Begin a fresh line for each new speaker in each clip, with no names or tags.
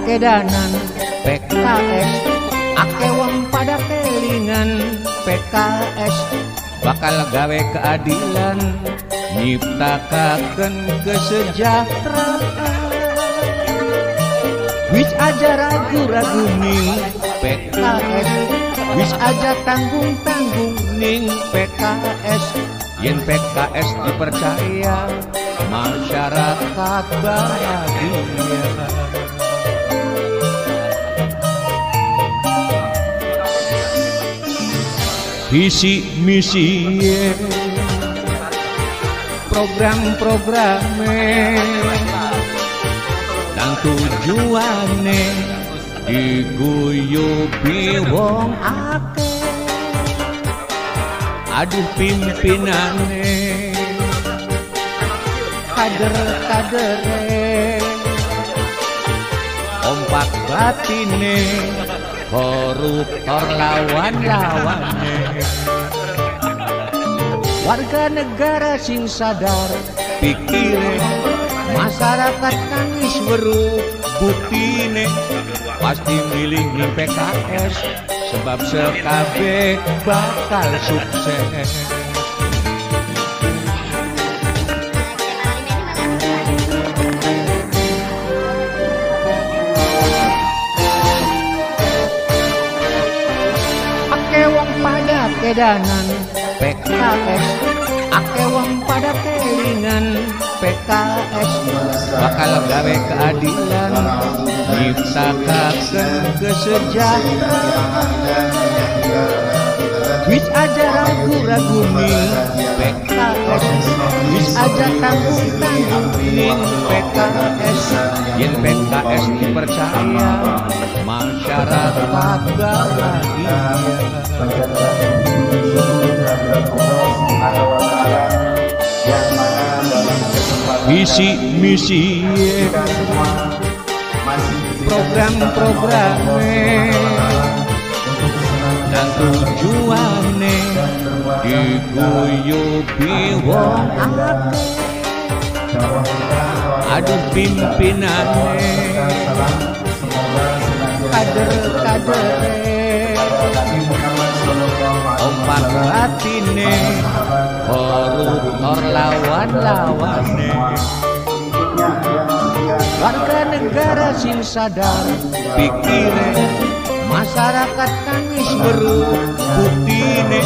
kedanan PKS, ake wong pada kelingan PKS, bakal gawe keadilan, nyiptakaken kesejahteraan. Wis aja ragu-ragu ning PKS, wis aja tanggung-tanggung ning PKS. Yen PKS dipercaya, masyarakat bahagia. Visi misi program-programnya dan tujuannya diguyubi wong akeh. Aduh pimpinannya kader-kadere ompak batine, koruptor lawan-lawannya. Warga negara sing sadar pikire, masyarakat nangis weruh buktine, pasti milih ning PKS sebab sekabe bakal sukses. Ake wong pada kedanan PKS, ake wong pada kelingan PKS, bakal gawe keadilan, nyiptakaken kesejahteraan. Wis aja ragu-ragu ning PKS, wis aja tanggung-tanggung ning PKS. Yen PKS dipercaya, masyarakat bahagia. Visi misi program-programnya dan tujuannya diguyubi wong akeh. Aduh pimpinannya kader-kadere ompak batine, koruptor lawan-lawannya. Warga negara sing sadar pikire, masyarakat nangis weruh buktine,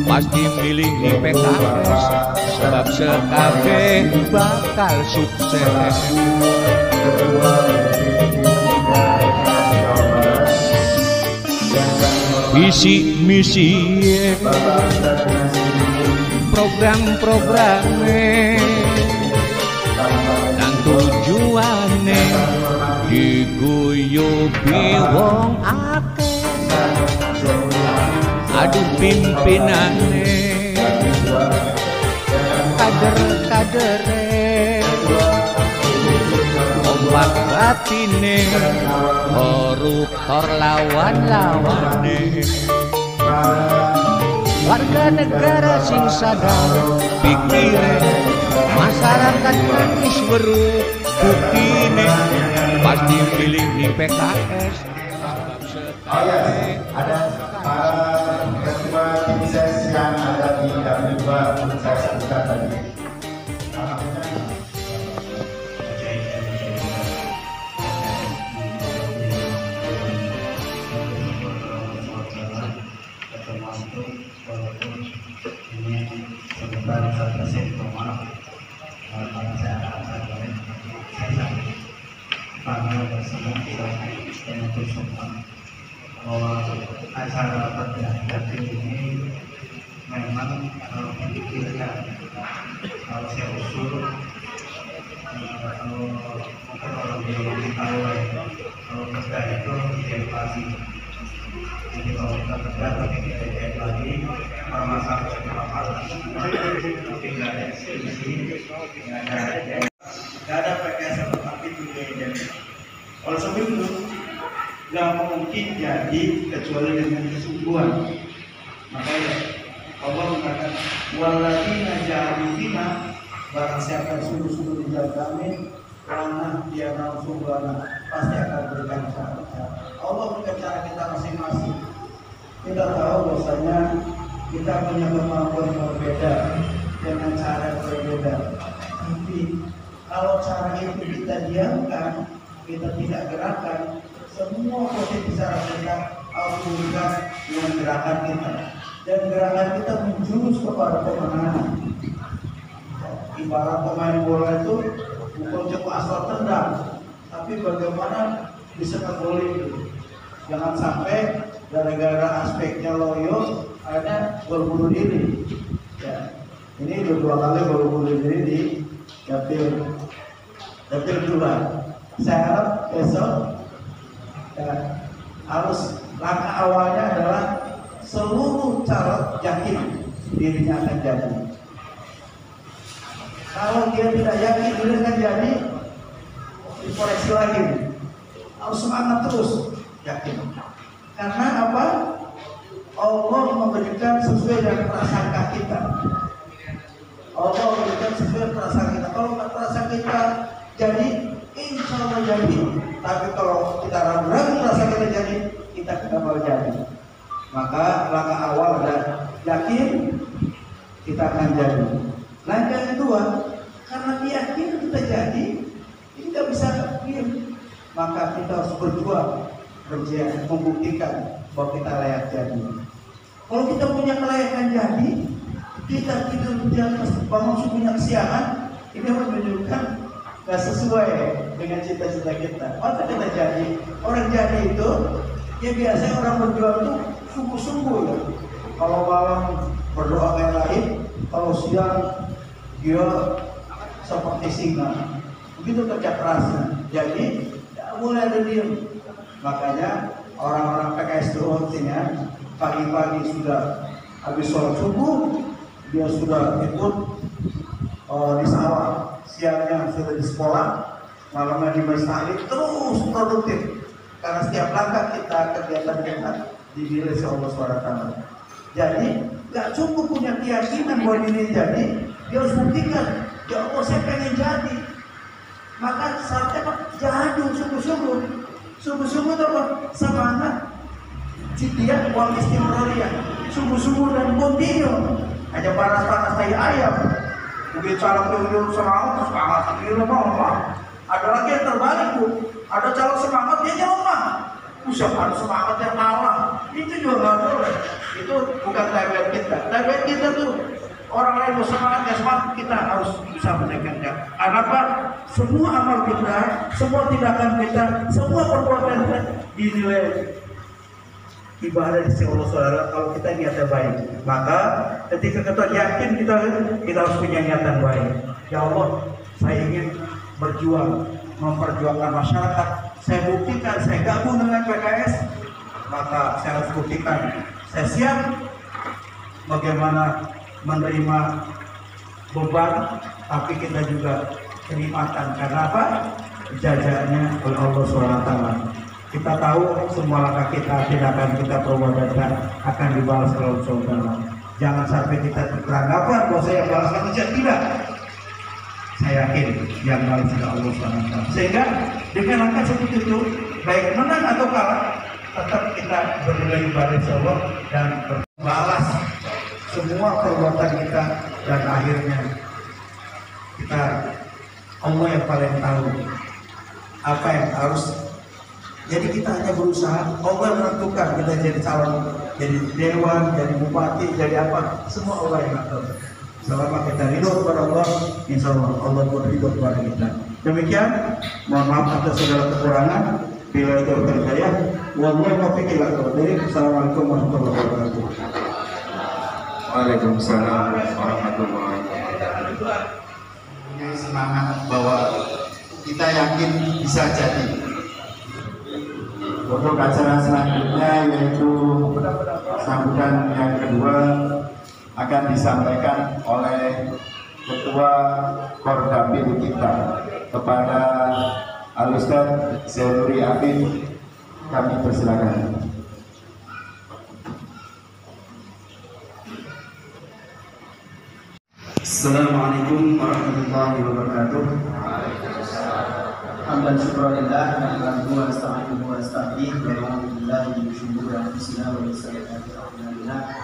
pasti milih ning PKS sebab sekabe bakal sukses. Visi misi program-programnya dan tujuannya diguyubi wong akeh. Aduh pimpinannya kader-kadere ompak batine, koruptor lawan-lawannya. Warga negara sing sadar pikire, masyarakat nangis weruh buktine, pasti pilih ning PKS sebab sekabe.
Ada ketua tim ses yang ada di W2 saya sebutkan tadi. Acara perdana ini memang dipikirkan, kalau saya usul, kalau biologi tahu, kalau kerja itu dievaluasi. Jadi kalau kita kerja tapi kita cek lagi permasalahan tapi nggak ada eksekusi, nggak ada PKS tetapi tidak. Oleh sebab itu nggak mungkin jadi kecuali dengan kesungguhan. Makanya Allah mengatakan waladina jahilina, barang siapa yang sungguh-sungguh di dalam kami, karena dia tahu sungguhana pasti akan berikan cara. Allah berikan cara kita masing-masing. Kita tahu bahwasanya kita punya kemampuan berbeda dengan cara berbeda. Tapi kalau cara itu kita diamkan, kita tidak gerakan, semua potensi cara kita harus memberikan dengan gerakan kita. Dan gerakan kita menjurus kepada kemenangan. Ibarat pemain bola itu bukan cuma asal tendang, tapi bagaimana bisa ngegolin. Jangan sampai gara-gara aspeknya loyo akhirnya gol bunuh diri. Ya. Ini dua kali gol bunuh diri di dapil 2. Saya harap besok ya, harus langkah awalnya adalah seluruh calon yakin dirinya akan jadi. Kalau dia tidak yakin dirinya akan jadi, dikoreksi lagi. Harus semangat terus yakin. Karena apa? Allah memberikan sesuai dengan prasangka kita. Allah memberikan sesuai prasangka kita. Kalau prasangka kita jadi, insya Allah jadi. Tapi kalau kita ragu-ragu prasangka kita jadi, kita tidak mau jadi. Maka langkah awal adalah yakin kita akan jadi. Langkah yang kedua, karena yakin kita jadi, ini tidak bisa diam. Maka kita harus berjuang, membuktikan bahwa kita layak jadi. Kalau kita punya kelayakan jadi, kita tidur di atas bangun subuhnya kesiangan, ini menunjukkan nggak sesuai dengan cita-cita kita. Maka kita jadi. Orang jadi itu, ya biasanya orang berjuang itu sungguh-sungguh ya. Kalau malam berdoa kayak lain, kalau siang dia seperti singa. Begitu kerja kerasnya. Jadi tidak boleh ada diem. Makanya orang-orang PKS Turuntinya pagi-pagi sudah habis sholat subuh, dia sudah ikut di sawah, siangnya sudah di sekolah, malamnya di masjid, terus produktif. Karena setiap langkah kita, kegiatan kita dinilai oleh Allah SWT. Jadi gak cukup punya keyakinan bahwa ini jadi, dia harus buktikan, ya Allah saya pengen jadi. Maka saatnya jadi sungguh-sungguh itu apa? Semangat jidiah wal istimrariyah, sungguh-sungguh dan kontinu. Hanya panas-panas kayak ayam. Mungkin calon tuyul semangat terus semangat sendiri lemah. Ada lagi yang terbalik Bu, ada calon semangat dia lemah. Usah ada semangat yang malah. Itu juga nggak boleh. Itu bukan tabiat kita. Tabiat kita tuh orang lain bersemangat, ya semangat, kita harus bisa menekannya. Karena apa? Semua amal kita, semua tindakan kita, semua perbuatan kita dinilai ibadah di sisi Allah SWT kalau kita niatnya baik. Maka ketika kita yakin kita harus punya niatan baik. Ya Allah, saya ingin berjuang, memperjuangkan masyarakat. Saya buktikan, saya gabung dengan PKS. Maka saya harus buktikan, saya siap bagaimana menerima beban, tapi kita juga kenikmatan. Karena apa? Jajannya oleh Allah SWT. Kita tahu semua langkah kita, tindakan kita, perbuatan akan dibalas oleh Allah SWT. Jangan sampai kita beranggapan bahwa saya balas manusia, tidak. Saya yakin yang balas adalah Allah SWT. Sehingga dengan langkah seperti itu, baik menang atau kalah, tetap kita bernilai ibadah Allah dan berbalas semua perbuatan kita, dan akhirnya kita, Allah yang paling tahu apa yang harus. Jadi kita hanya berusaha, Allah menentukan kita jadi calon, jadi dewan, jadi bupati, jadi apa, semua Allah yang atur. Selama kita ridho kepada Allah, insya Allah Allah berridho kepada kita. Demikian, mohon maaf atas segala kekurangan. Bila itu berjaya, wallahi taufiq ila hidayah. Assalamualaikum warahmatullahi wabarakatuh.
Waalaikumsalam warahmatullahi wabarakatuh. Punya semangat bahwa kita yakin bisa jadi. Untuk acara selanjutnya yaitu sambutan yang kedua akan disampaikan oleh Ketua Kordapil kita kepada Al-Ustaz Zainuri Afif. Kami persilakan.
Assalamualaikum warahmatullahi wabarakatuh. Hamdan syukurillah nahmaduhu wa nasta'inuhu wa nastaghfiruh wa na'udzu billahi min shururi anfusina wa min sayyiati a'malina.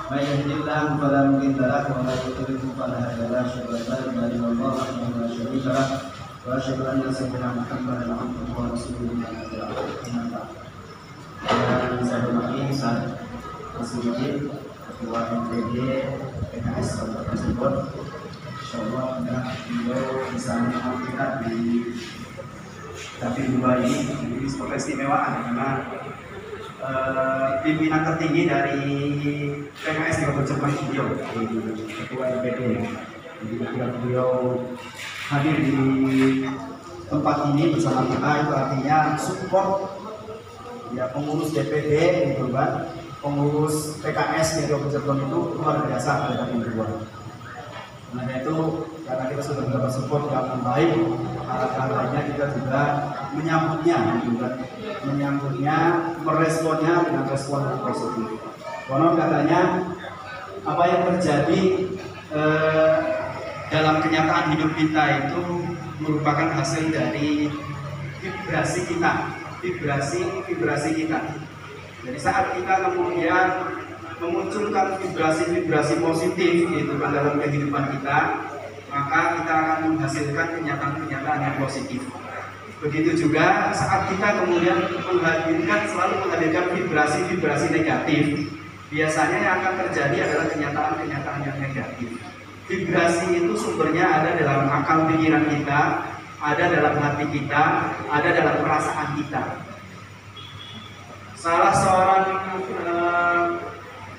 May yahdihillahu fala mudilla lahu wa may yudlil fala hadiya lahu. Asyhadu an la ilaha illallah wahdahu la syarika lahu wa asyhadu anna sayyidina Muhammadan abduhu wa rasuluhu. Dan saya hormati Ustaz Masudin, Ketua MPD PKS Kabupaten tersebut. Insyaallah beliau bisa menyampaikan di tapi dua ini sebagai istimewaan karena pimpinan tertinggi dari PKS Kabupaten beliau, Ketua MPD. Jadi ketika beliau hadir di tempat ini bersama kita, itu artinya support ya pengurus DPD gitu kan, pengurus PKS di Kabupaten itu luar biasa pada beliau. Nah itu karena kita sudah mendapat support yang baik, alhamdulillah kita juga menyambutnya, meresponnya dengan respon yang positif. Konon katanya apa yang terjadi dalam kenyataan hidup kita itu merupakan hasil dari vibrasi kita. Jadi saat kita kemudian memunculkan vibrasi positif gitu kan dalam kehidupan kita, maka kita akan menghasilkan kenyataan-kenyataan yang positif. Begitu juga saat kita kemudian selalu menghadirkan vibrasi negatif, biasanya yang akan terjadi adalah kenyataan-kenyataan yang negatif. Vibrasi itu sumbernya ada dalam akal pikiran kita, ada dalam hati kita, ada dalam perasaan kita. Salah seorang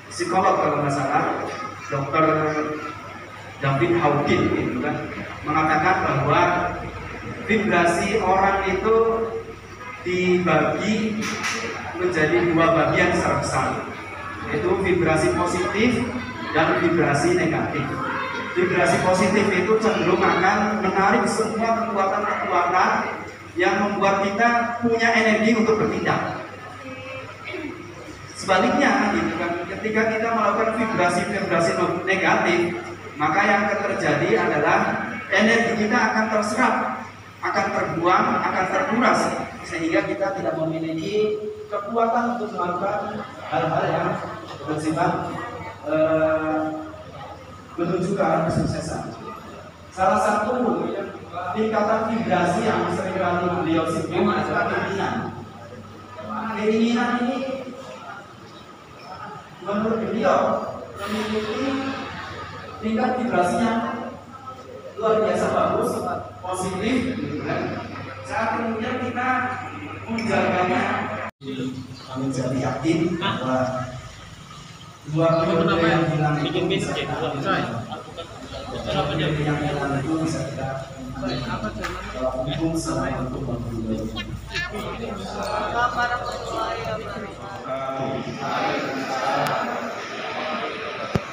psikolog kalau nggak salah, Dr. David Hawkins gitu kan, mengatakan bahwa vibrasi orang itu dibagi menjadi dua bagian besar, yaitu vibrasi positif dan vibrasi negatif. Vibrasi positif itu cenderung akan menarik semua kekuatan-kekuatan yang membuat kita punya energi untuk bertindak. Sebaliknya, gitu kan, ketika kita melakukan vibrasi negatif, maka yang akan terjadi adalah energi kita akan terserap, akan terbuang, akan terkuras, sehingga kita tidak memiliki kekuatan untuk melakukan hal-hal yang bersifat menuju ke arah kesuksesan. Salah satu tingkatan vibrasi yang seringkali beliau sebut adalah keinginan. Keinginan ini menurut beliau memiliki tingkat vibrasinya luar biasa bagus, positif, gitu kan. Saat kemudian kita menjaganya, kami jadi yakin bahwa dua periode yang hilang itu bisa kita hukum selama untuk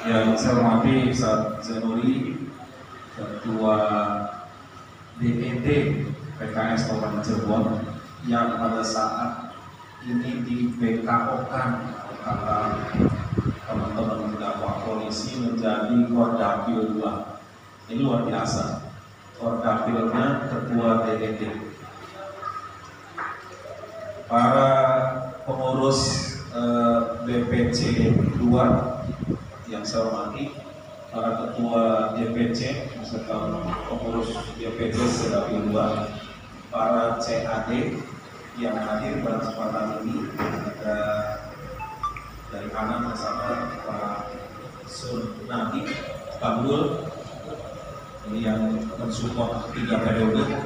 yang saya hormati Ustaz Zainuri, Ketua DPD PKS Kabupaten Cirebon, yang pada saat ini di PKO-kan kata teman-teman dakwah polisi menjadi Kordapil 2. Ini luar biasa. Kordapilnya Ketua DPD. Para pengurus BPC 2 yang saya hormati, para ketua DPC beserta pengurus DPC Sedapil 2, para CAD yang hadir pada kesempatan ini, ada dari kanan bersama Pak Sunadi Bangul, ini yang mensupport 3 periode.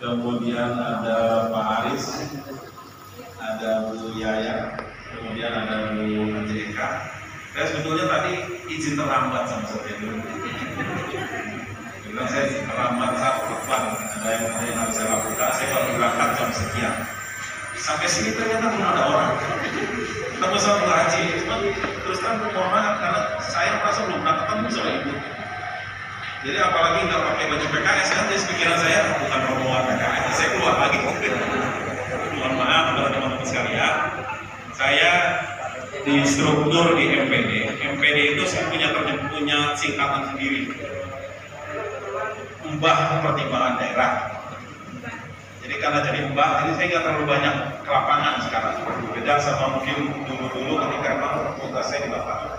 Kemudian ada Pak Aris, ada Bu Yaya, kemudian ada Bu Angelika. Saya sebetulnya tadi izin terlambat sama saya dulu. Karena saya terlambat satu depan, ada yang harus saya lakukan. Saya baru berangkat jam sekian. Sampai sini ternyata belum ada orang. Ketemu sama Bu Haji, terus kan mohon maaf karena saya merasa belum pernah ketemu sama Ibu. Jadi apalagi nggak pakai baju PKS, kan jadi pikiran saya bukan rombongan PKS, saya keluar lagi. Mohon maaf kepada teman-teman sekalian, saya di struktur di MPD PD itu punya singkatan sendiri, Mbah Pertimbangan Daerah. Jadi karena jadi Mbah, ini saya nggak terlalu banyak ke lapangan sekarang. Beda sama mungkin dulu ketika memang tugas saya di lapangan.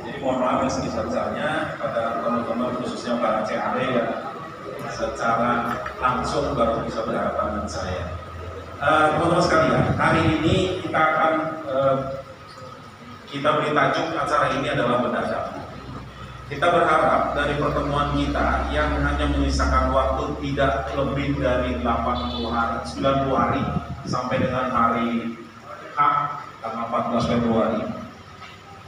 Jadi mohon maaf yang sebesar-besarnya pada teman-teman khususnya para CAD yang secara langsung baru bisa berhadapan dengan saya. Teman-teman sekalian, hari ini kita akan kita beri tajuk acara ini adalah mendadak. Kita berharap dari pertemuan kita yang hanya menyisakan waktu tidak lebih dari 90 hari sampai dengan hari H tanggal 14 Februari,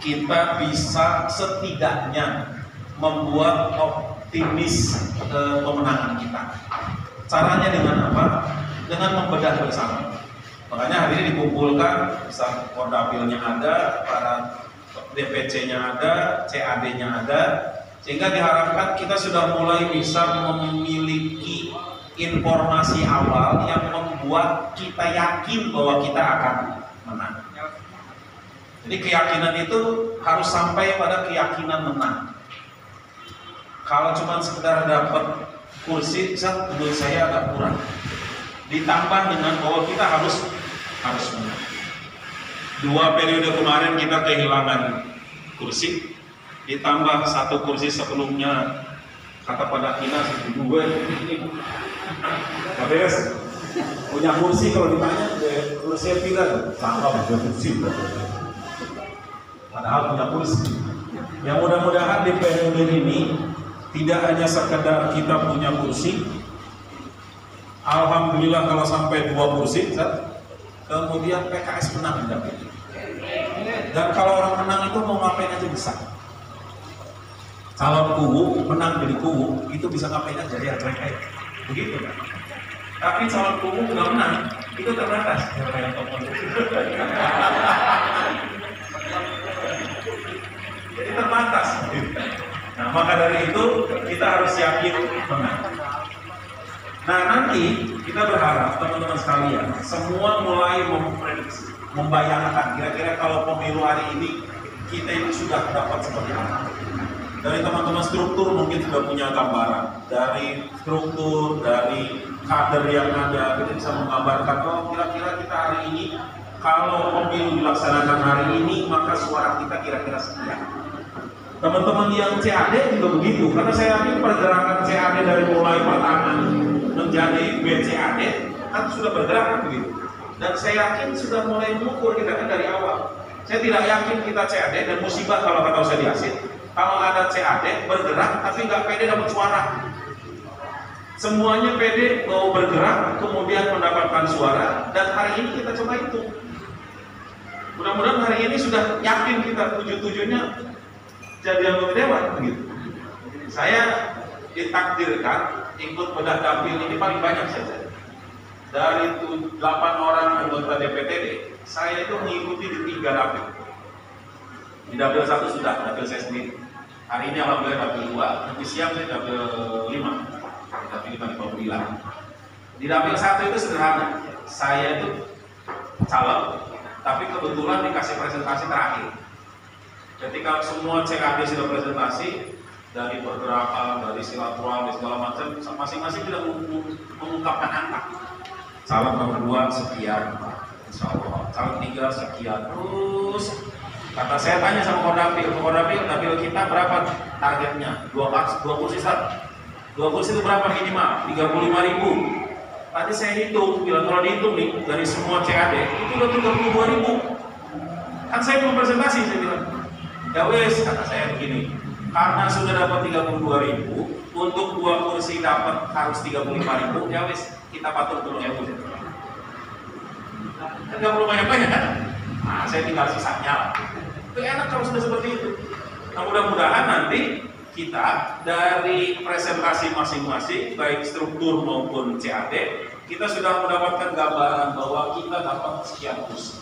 kita bisa setidaknya membuat optimis kemenangan kita. Caranya dengan apa? Dengan membedah bersama. Makanya hari ini dikumpulkan, bisa Kordapilnya ada, para DPC-nya ada, CAD-nya ada, sehingga diharapkan kita sudah mulai bisa memiliki informasi awal yang membuat kita yakin bahwa kita akan menang. Jadi keyakinan itu harus sampai pada keyakinan menang. Kalau cuma sekedar dapat kursi, menurut saya agak kurang. Ditambah dengan bahwa kita harus menang. 2 periode kemarin kita kehilangan kursi, ditambah 1 kursi sebelumnya kata pada Kina 2 ini. Beres. Punya kursi kalau ditanya kursi pilihan sama punya kursi. Padahal punya kursi. Yang mudah-mudahan di periode ini tidak hanya sekedar kita punya kursi. Alhamdulillah kalau sampai 2 kursi, kemudian PKS menang di dapil. Dan kalau orang menang itu mau ngapain aja bisa. Calon kubu menang jadi kubu itu bisa ngapain aja ya, begitu kan? Tapi calon kubu nggak menang itu terbatas. Jadi terbatas. Nah maka dari itu kita harus yakin menang. Nah nanti kita berharap teman-teman sekalian semua mulai memprediksi, membayangkan kira-kira kalau pemilu hari ini kita itu sudah dapat seperti apa. Dari teman-teman struktur mungkin sudah punya gambaran. Dari struktur, dari kader yang ada, kita bisa menggambarkan oh kira-kira kita hari ini kalau pemilu dilaksanakan hari ini maka suara kita kira-kira sekian. Teman-teman yang CAD juga begitu, karena saya yakin pergerakan CAD dari mulai pertama menjadi BCAD kan sudah bergerak begitu. Dan saya yakin sudah mulai mengukur kita kan dari awal. Saya tidak yakin kita CAD dan musibah kalau kata Ustaz Yasin. Kalau ada CAD bergerak tapi nggak pede dapat suara. Semuanya pede mau bergerak kemudian mendapatkan suara dan hari ini kita coba itu. Mudah-mudahan hari ini sudah yakin kita tujuannya jadi anggota dewan begitu. Saya ditakdirkan ikut bedah dapil ini paling banyak saja. Dari 8 orang anggota DPTD, saya itu mengikuti di 3 dapil. Di dapil 1 sudah, dapil saya sendiri. Hari ini alhamdulillah dapil 2, nanti siang saya dapil 5. Dapil 5 di Papua. Di dapil 1 itu sederhana. Saya itu calon, tapi kebetulan dikasih presentasi terakhir. Ketika semua CAD sudah presentasi, dari pergerakan, dari silaturahmi segala macam, masing-masing sudah mengungkapkan angka. Calon nomor 2 sekian, insya Allah. Calon 3 sekian. Terus kata saya tanya sama Kordapil, dapil kita berapa targetnya? 2 kursi Ustaz. 2 kursi itu berapa minimal? 35.000. Tadi saya hitung, bilang kalau dihitung nih dari semua CAD itu udah 32.000. Kan saya belum presentasi, saya bilang. Ya wes, kata saya begini. Karena sudah dapat 32.000, untuk 2 kursi dapat harus 35.000, ya wes kita patung dulu ya Bu. Kan nggak perlu banyak-banyak kan? Nah, saya tinggal sisanya lah. Itu enak kalau sudah seperti itu. Nah mudah-mudahan nanti kita dari presentasi masing-masing, baik struktur maupun CAD, kita sudah mendapatkan gambaran bahwa kita dapat sekian kursi.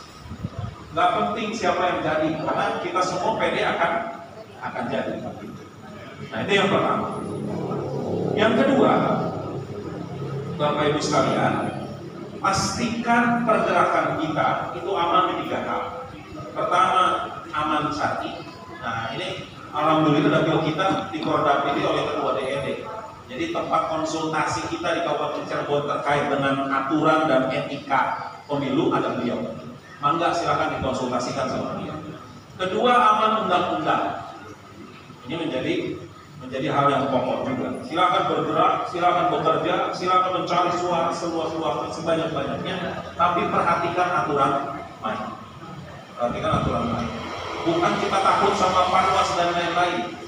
Nggak penting siapa yang jadi, karena kita semua PD akan jadi. Nah itu yang pertama. Yang kedua, Bapak Ibu sekalian, pastikan pergerakan kita itu aman di 3 hal. Pertama, aman syar'i, Nah ini alhamdulillah dapil kita dikoordinasi oleh Ketua DPD. Jadi tempat konsultasi kita di Kabupaten Cirebon terkait dengan aturan dan etika pemilu ada beliau. Mangga silakan dikonsultasikan sama beliau. Kedua, aman undang-undang. Ini menjadi hal yang pokok juga. Silakan bergerak, silakan bekerja, silakan mencari suara seluas-luasnya sebanyak-banyaknya, tapi perhatikan aturan main. Perhatikan aturan main. Bukan kita takut sama panwas dan lain-lain.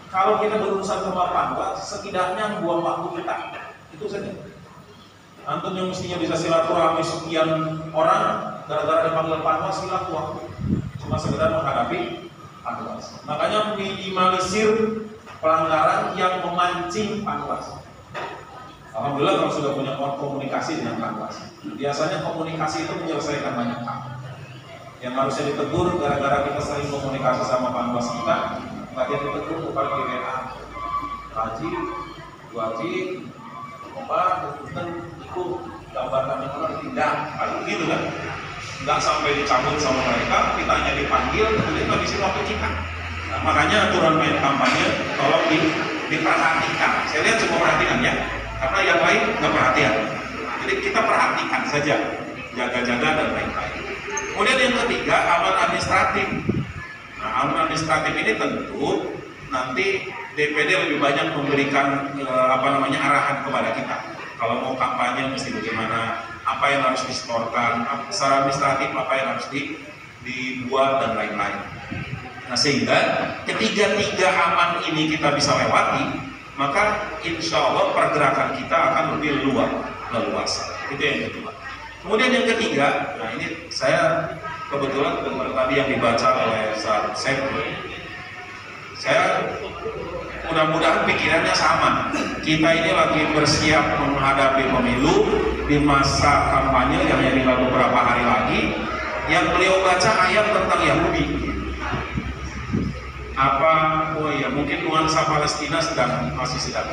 Kalau kita berurusan sama panwas, setidaknya buang waktu kita. Itu saja. Antum yang mestinya bisa silaturahmi sekian orang, gara-gara dipanggil panwas hilang waktu. Cuma sekedar menghadapi panwas. Makanya minimalisir pelanggaran yang memancing panwas. Alhamdulillah kalau sudah punya komunikasi dengan panwas. Biasanya komunikasi itu menyelesaikan banyak hal. Yang harusnya ditegur gara-gara kita sering komunikasi sama panwas kita, bagian ditegur bukan di WA. Haji, wajib, obat, dan ikut gambarkan yang mana tidak, paling begitu kan? Nggak sampai dicabut sama mereka, kita hanya dipanggil, kemudian habisin waktu kita. Nah, makanya aturan main kampanye tolong diperhatikan. Saya lihat cuma perhatikan ya, karena yang lain nggak perhatian. Jadi kita perhatikan saja, jaga-jaga dan lain-lain. Kemudian yang ketiga, aman administratif. Nah, aman administratif ini tentu nanti DPD lebih banyak memberikan arahan kepada kita. Kalau mau kampanye mesti bagaimana, apa yang harus disetorkan, secara administratif apa yang harus dibuat dan lain-lain. Nah, sehingga ketiga-tiga aman ini kita bisa lewati, maka insya Allah pergerakan kita akan lebih leluasa. Itu yang kedua. Kemudian yang ketiga, nah ini saya kebetulan dengar tadi yang dibaca oleh Ustaz Saiful. Saya mudah-mudahan pikirannya sama. Kita ini lagi bersiap menghadapi pemilu di masa kampanye yang tinggal beberapa hari lagi. Yang beliau baca ayat tentang Yahudi. Mungkin nuansa Palestina masih sedang.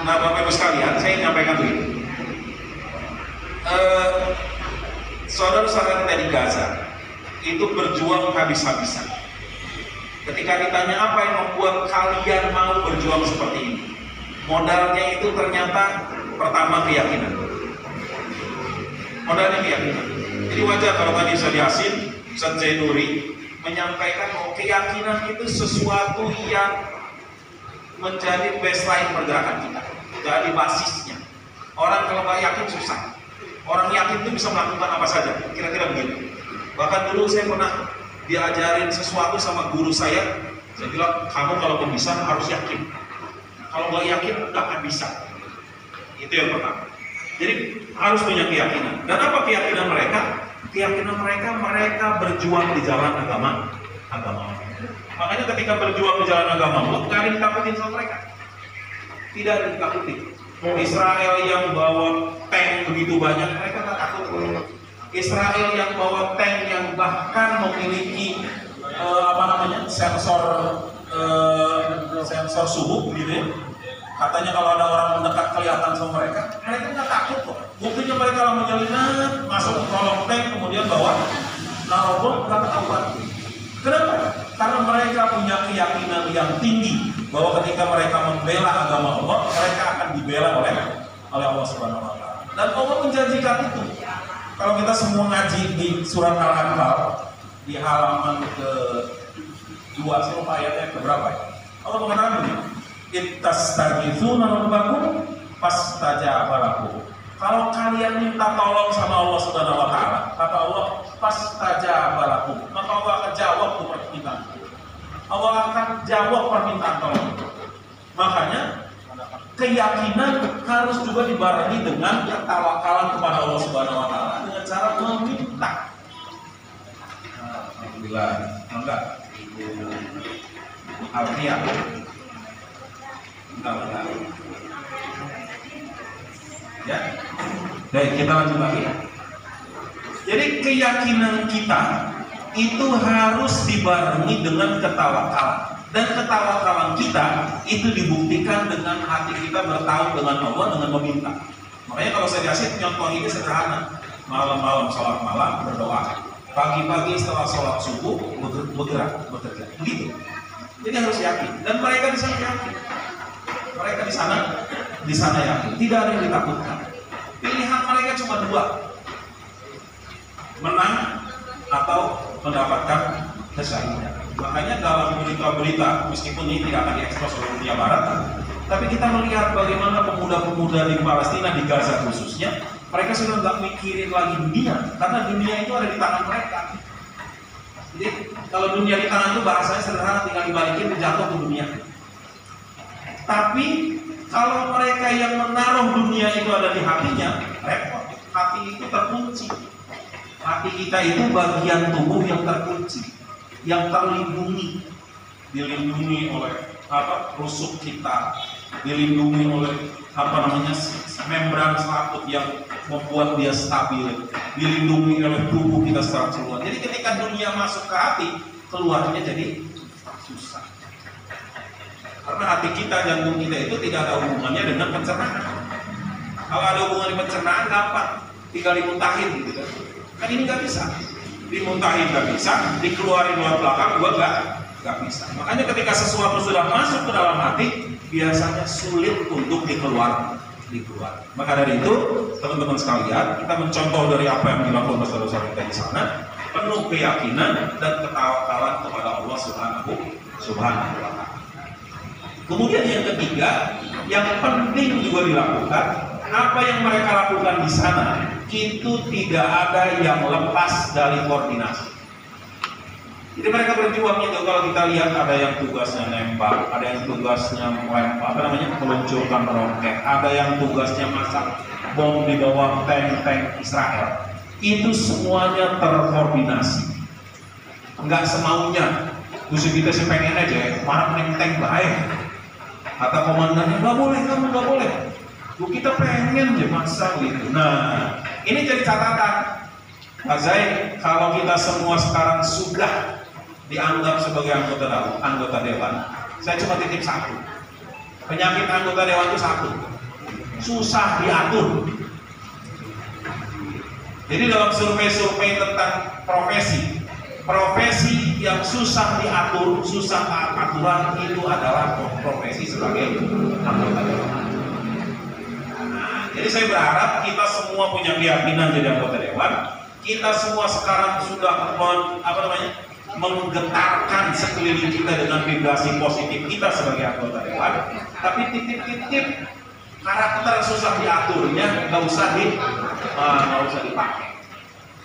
Nah, Bapak Ibu sekalian, saya nyampaikan begini. Saudara-saudara kita di Gaza itu berjuang habis-habisan. Ketika ditanya apa yang membuat kalian mau berjuang seperti ini, modalnya itu ternyata pertama keyakinan. Modalnya keyakinan. Jadi wajar kalau tadi Ustaz Yasin, Ustaz Zainuri menyampaikan bahwa keyakinan itu sesuatu yang menjadi baseline pergerakan kita, jadi basisnya. Orang kalau nggak yakin susah. Orang yakin itu bisa melakukan apa saja, kira-kira begitu. Bahkan dulu saya pernah diajarin sesuatu sama guru saya bilang, kamu kalau bisa harus yakin. Kalau nggak yakin, nggak akan bisa. Itu yang pertama. Jadi harus punya keyakinan. Dan apa keyakinan mereka? Keyakinan mereka berjuang di jalan agama. Makanya ketika berjuang di jalan agama Allah, nggak ada ditakutin sama mereka. Tidak ada ditakutin. Israel yang bawa tank begitu banyak, mereka nggak takut. Israel yang bawa tank yang bahkan memiliki sensor suhu gitu ya. Katanya kalau ada orang mendekat kelihatan sama mereka nggak takut kok. Buktinya mereka menyelinap masuk ke kolong tank kemudian bawa narobot nggak ketahuan. Kenapa? Karena mereka punya keyakinan yang tinggi bahwa ketika mereka membela agama Allah, mereka akan dibela oleh Allah Subhanahu wa Ta'ala. Dan Allah menjanjikan itu. Kalau kita semua ngaji di surat Al-Anfal di halaman ke-2, saya lupa ayatnya ke-berapa ya? Allah mengatakan begini, ittastaghitsuna rabbakum fastajaba lakum. Kalau kalian minta tolong sama Allah Subhanahu wa Ta'ala, kata Allah, fastajaba lakum, maka Allah akan jawab permintaan. Allah akan jawab permintaan tolong. Makanya keyakinan harus juga dibarengi dengan ketawakalan kepada Allah Subhanahu wa Ta'ala dengan cara meminta. Alhamdulillah, enggak Ibu Alfia. Enggak. Ya. Baik, kita lanjut lagi. Jadi keyakinan kita itu harus dibarengi dengan ketawakalan. Dan ketawakalan kita itu dibuktikan dengan hati kita bertaut dengan Allah dengan meminta. Makanya kalau saya kasih contoh ini sederhana, malam-malam sholat malam berdoa. Pagi-pagi setelah sholat subuh bergerak, bekerja. Begitu. Jadi harus yakin. Dan mereka di sana yakin. Mereka di sana yakin. Tidak ada yang ditakutkan. Pilihan mereka cuma dua: menang atau mendapatkan kesyahidan. Makanya dalam berita-berita, meskipun ini tidak akan diekspos oleh dunia barat, tapi kita melihat bagaimana pemuda-pemuda di Palestina, di Gaza khususnya, mereka sudah nggak mikirin lagi dunia, karena dunia itu ada di tangan mereka. Jadi kalau dunia di tangan itu bahasanya sederhana, tinggal dibalikin, jatuh ke dunia. Tapi kalau mereka yang menaruh dunia itu ada di hatinya, repot. Hati itu terkunci. Hati kita itu bagian tubuh yang terkunci, yang terlindungi, dilindungi oleh rusuk kita, dilindungi oleh membran selaput yang membuat dia stabil, dilindungi oleh tubuh kita secara keseluruhan. Jadi ketika dunia masuk ke hati, keluarnya jadi susah. Karena hati kita, jantung kita itu tidak ada hubungannya dengan pencernaan. Kalau ada hubungan dengan pencernaan, gampang, tinggal dimuntahin gitu kan. Kan ini nggak bisa, dimuntahin nggak bisa, dikeluarin lewat belakang juga nggak bisa. Makanya ketika sesuatu sudah masuk ke dalam hati, biasanya sulit untuk dikeluar. Maka dari itu, teman-teman sekalian, kita mencontoh dari apa yang dilakukan saudara-saudara kita di sana, penuh keyakinan dan ketawakan kepada Allah Subhanahu wa Ta'ala. Kemudian yang ketiga, yang penting juga dilakukan, apa yang mereka lakukan di sana itu tidak ada yang lepas dari koordinasi. Jadi mereka berjuang itu, kalau kita lihat ada yang tugasnya nembak, ada yang tugasnya meluncurkan roket, ada yang tugasnya masak bom di bawah tank Israel. Itu semuanya terkoordinasi. Enggak semaunya. Musuh kita sih pengen aja, marah tank baik. Kata komandannya, nggak boleh, kamu nggak boleh. Kita pengen aja maksa gitu. Nah, ini jadi catatan. Pak Zaid, kalau kita semua sekarang sudah dianggap sebagai anggota dewan, saya cuma titip satu. Penyakit anggota dewan itu satu, susah diatur. Jadi dalam survei tentang profesi yang susah diatur, susah aturan, itu adalah profesi sebagai anggota dewan. Nah, jadi saya berharap kita semua punya keyakinan jadi anggota dewan. Kita semua sekarang sudah menggetarkan sekeliling kita dengan vibrasi positif kita sebagai anggota dewan. Tapi titip-titip karakter susah diaturnya nggak usah dipakai.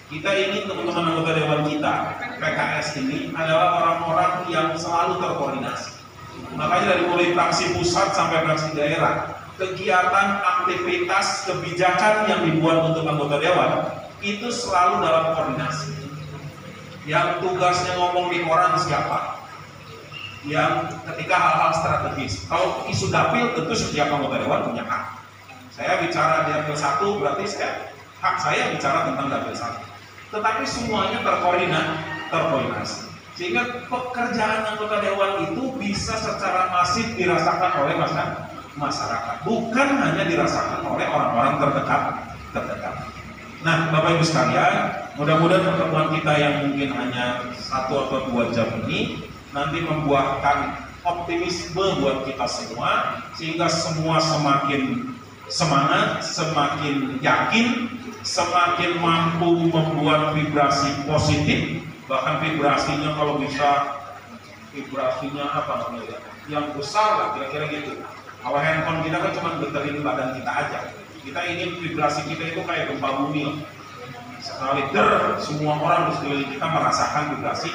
Kita ini teman-teman anggota dewan kita, PKS ini adalah orang-orang yang selalu terkoordinasi. Makanya dari mulai fraksi pusat sampai fraksi daerah, kegiatan, aktivitas, kebijakan yang dibuat untuk anggota dewan itu selalu dalam koordinasi. Yang tugasnya ngomong di koran siapa? Yang ketika hal-hal strategis, kalau isu dapil tentu setiap anggota dewan punya hak. Saya bicara di dapil 1 berarti hak saya bicara tentang dapil 1. Tetapi semuanya terkoordinasi. Sehingga pekerjaan anggota dewan itu bisa secara masif dirasakan oleh masyarakat, bukan hanya dirasakan oleh orang-orang terdekat. Nah, Bapak Ibu sekalian, mudah-mudahan pertemuan kita yang mungkin hanya 1 atau 2 jam ini nanti membuahkan optimisme buat kita semua, sehingga semua semakin semangat, semakin yakin, semakin mampu membuat vibrasi positif. Bahkan vibrasinya kalau bisa, yang besar lah, kira-kira gitu. Kalau handphone kita kan cuma geterin badan kita aja. Kita ingin vibrasi kita itu kayak gempa bumi. Sekali semua orang di sekeliling kita merasakan vibrasi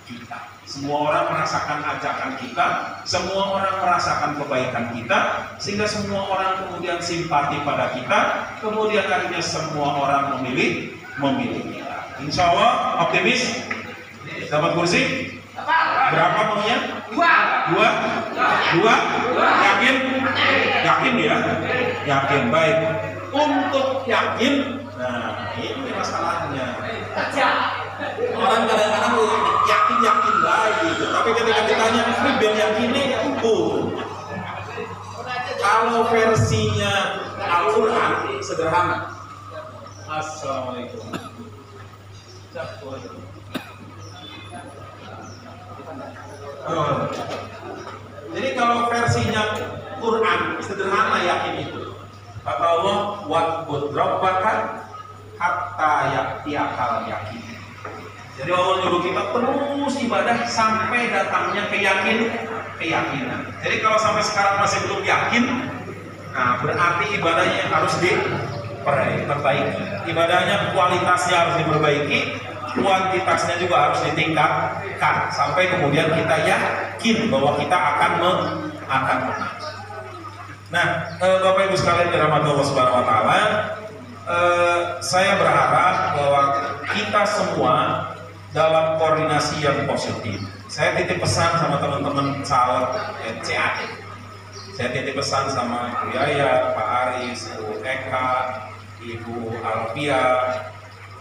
kita. Semua orang merasakan ajakan kita, semua orang merasakan kebaikan kita, sehingga semua orang kemudian simpati pada kita, kemudian akhirnya semua orang memilih kita. Insya Allah optimis. Dapat kursi? Berapa maunya? 2? Yakin? Yakin ya? Yakin, baik. Untuk yakin, nah ini masalahnya. Orang kadang-kadang yakin lagi, tapi ketika ditanya, ini biar yakinnya kalau versinya Al-Quran sederhana. Assalamualaikum. Jadi kalau versinya Quran sederhana yakin itu. Kata Allah, wa'bud rabbaka hatta ya'tiyakal yakin. Jadi Allah nyuruh kita terus ibadah sampai datangnya keyakinan. Jadi kalau sampai sekarang masih belum yakin, nah berarti ibadahnya harus diperbaiki. Ibadahnya kualitasnya harus diperbaiki, kuantitasnya juga harus ditingkatkan sampai kemudian kita yakin bahwa kita akan menang. Nah, Bapak Ibu sekalian dirahmati Allah Subhanahu wa taala, saya berharap bahwa kita semua dalam koordinasi yang positif. Saya titip pesan sama teman-teman caleg CAD. Saya titip pesan sama Bu Yaya, Pak Aris, Bu Eka, Ibu Alfia,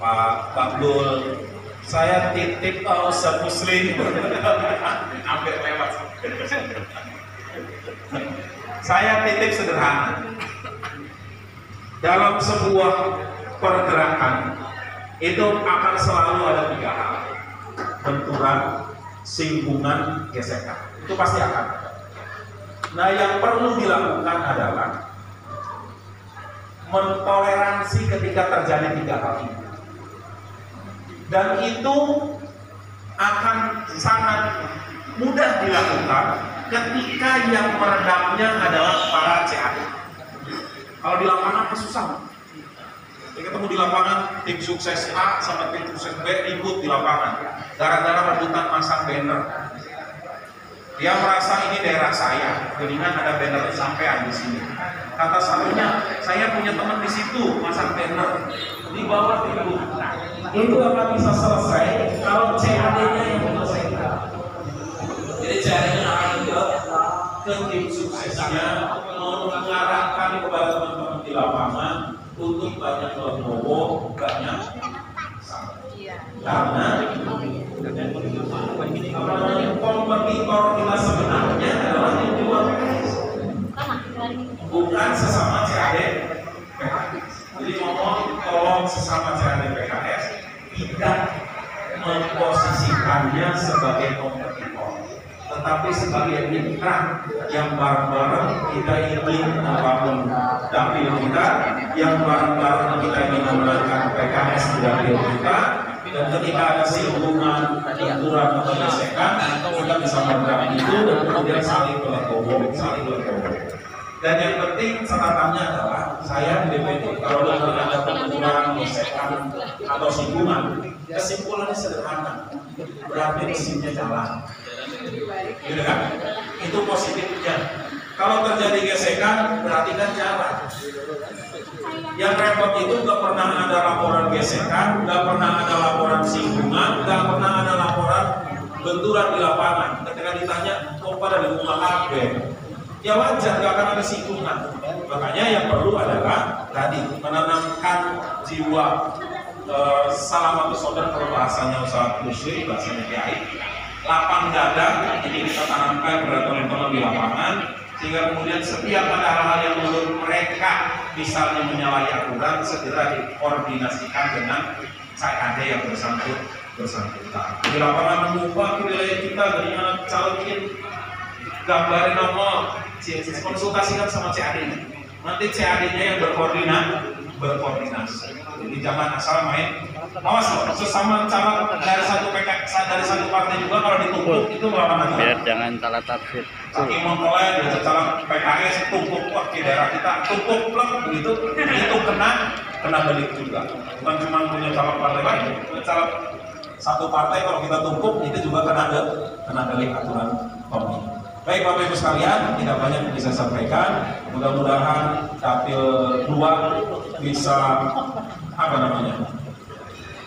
Pak Abdul. Saya titip Ustaz Muslim. Hampir lewat. Saya titip sederhana. Dalam sebuah pergerakan itu akan selalu ada 3 hal: benturan, singgungan, gesekan. Itu pasti akan. Nah, yang perlu dilakukan adalah mentoleransi ketika terjadi 3 hal ini. Dan itu akan sangat mudah dilakukan ketika yang meredamnya adalah para CAD. Kalau di lapangan susah. Kita ketemu di lapangan, tim sukses A sama tim sukses B ribut di lapangan gara-gara rebutan masang banner. Dia merasa ini daerah saya, mendingan ada banner sampean di sini. Kata satunya, saya punya teman di situ masang banner, di bawah ribut. Nah, itu akan bisa selesai kalau CAD-nya yang menyelesaikan. Jadi CAD-nya akan ke tim suksesnya mengarahkan kepada teman-teman di lapangan untuk banyak legowo, banyak karena kompetitor kita sebenarnya adalah yang di luar PKS, bukan sesama CAD PKS. Jadi tolong sesama CAD PKS tidak memposisikannya sebagai kompetitor, tetapi sebagai mitra yang bareng-bareng kita ingin membangun dapil kita, yang bareng-bareng kita ingin memenangkan PKS di dapil kita. Dan ketika ada singgungan, benturan atau gesekan, kita bisa meredam itu dan kemudian saling berlegowo. Dan yang penting catatannya adalah saya di DPD kalau ada benturan, gesekan atau singgungan, kesimpulannya sederhana, berarti mesinnya jalan. Gitu kan? Itu positifnya. Kalau terjadi gesekan, berarti kan jalan. Yang repot itu nggak pernah ada laporan gesekan, nggak pernah ada laporan singgungan, nggak pernah ada laporan benturan di lapangan. Ketika ditanya, kok pada di rumah KB? Ya wajar, nggak akan ada singgungan. Makanya yang perlu adalah tadi menanamkan jiwa salamatus saudara, kalau bahasanya Ustaz Muslim, bahasanya Kiai, lapang dada. Ini kita tanamkan kepada teman-teman di lapangan, sehingga kemudian setiap ada hal-hal yang menurut mereka misalnya menyalahi aturan, segera dikoordinasikan dengan CAD yang bersangkutan. Di lapangan mengubah wilayah kita dari mana calokin, gambarin nomor, konsultasikan sama CAD. Nanti CAD-nya yang berkoordinasi. Jadi jangan asal main. Awas loh, sesama calon dari satu partai juga kalau ditumpuk itu melawan aturan.
Biar jangan salah tafsir.
Saking mempelai dari calon PKS tumpuk wah di daerah kita tumpuk plek begitu, itu kena delik juga. Bukan cuma punya calon partai lain, calon satu partai kalau kita tumpuk itu juga kena delik aturan pemilu. Baik Bapak Ibu sekalian, tidak banyak yang bisa sampaikan. Mudah-mudahan dapil 2 bisa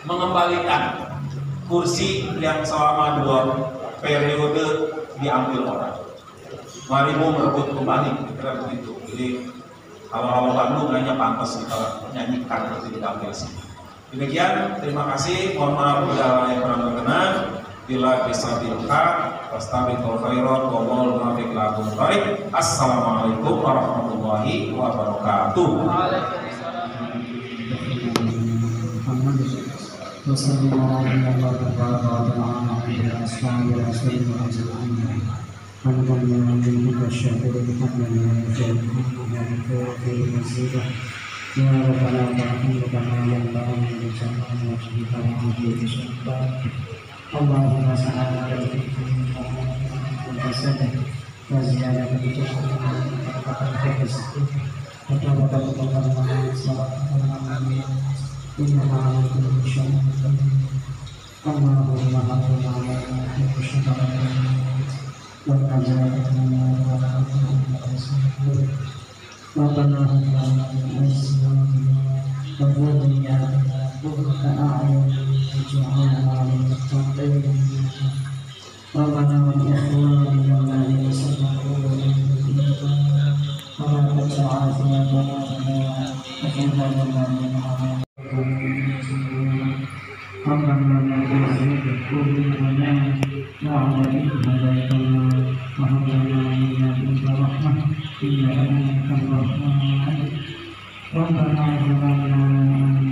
mengembalikan kursi yang selama 2 periode diambil orang. Mari mau merebut kembali, kira begitu. Jadi kalau Bandung kayaknya pantas kita nyanyikan seperti diambil sih. Demikian, terima kasih. Mohon maaf bila yang kurang berkenan. Bila bisa dilengkap, wastabiqul khairat wa wal muwaffiq lakum barik. Assalamualaikum warahmatullahi wabarakatuh.
وصلى الله تبارك وتعالى على أصحاب رسول الله أجمعين حمدا لله الشاكر حمدا لله في المزيد يا ربنا وحمدك ما ينبغي لجلال وجهك وعظيم سلطانك اللهم صل على سيدنا محمد وسلم وزيادة بجسدنا وتقبل بسكوت وتوبة الله صلاة إنما على كل شيء قدير اللهم حفظ علينا في شفاعة والنجاة من النار ربنا هب لنا من أزواجنا وذرياتنا قرة أعين واجعلنا للمتقين ربنا ولإخواننا الذين سبقونا بالإيمان ولا تجعل في قلوبنا غلا للذين آمنوا ربنا لا تزغ قلوبنا بعد إذ هديتنا وهب لنا من لدنك رحمة إنك أنت الوهاب ربنا ظلمنا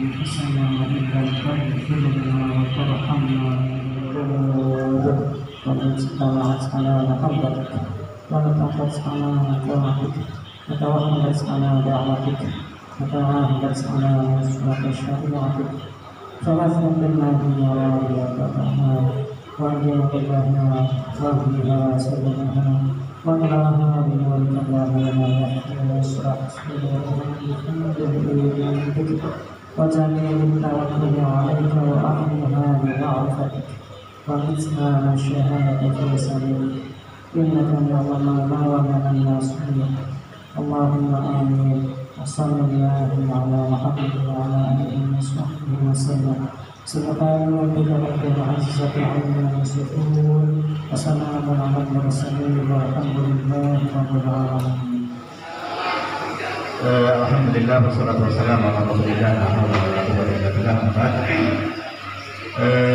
أنفسنا وإن لم تغفر لنا وترحمنا وقد اجتمعت على محبتك ولتقت على طاعتك وتوهبت على دعوتك وتعاهدت على نصرة شريعتك فاغفر لنا يا رب وفتحنا وأجرك لنا واهدنا سبلها وإلها بنورك اللهم يحيي ويشرح صدورنا وجميع التوكل عليك وأهلها بمعرفتك ومثلها من الشهادة في سبيلك إنك اللهم ما ومن الناصرين اللهم آمين وصلى الله على محمد وعلى آله وصحبه وسلم سبحان ربك رب العزة عما يصفون وسلام على المرسلين والحمد لله رب العالمين.
Alhamdulillah wassalatu wassalamu ala Rasulillah.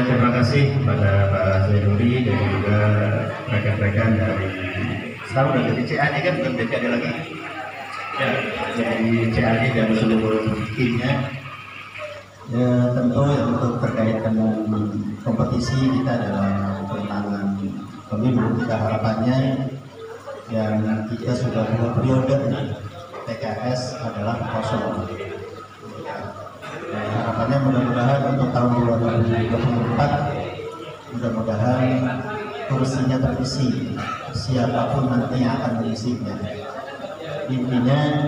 Terima kasih kepada Pak Zainuri dan juga rekan-rekan dari sekarang udah dari CAD kan, bukan BKD lagi ya, dari CAD dan seluruh timnya. Ya, tentu untuk terkait dengan kompetisi kita dalam pemenangan pemilu, kita harapannya yang kita sudah 2 periode TKS adalah kosong. Nah, harapannya mudah-mudahan untuk tahun 2024 mudah-mudahan kursinya terisi, siapapun nanti yang akan mengisinya. Intinya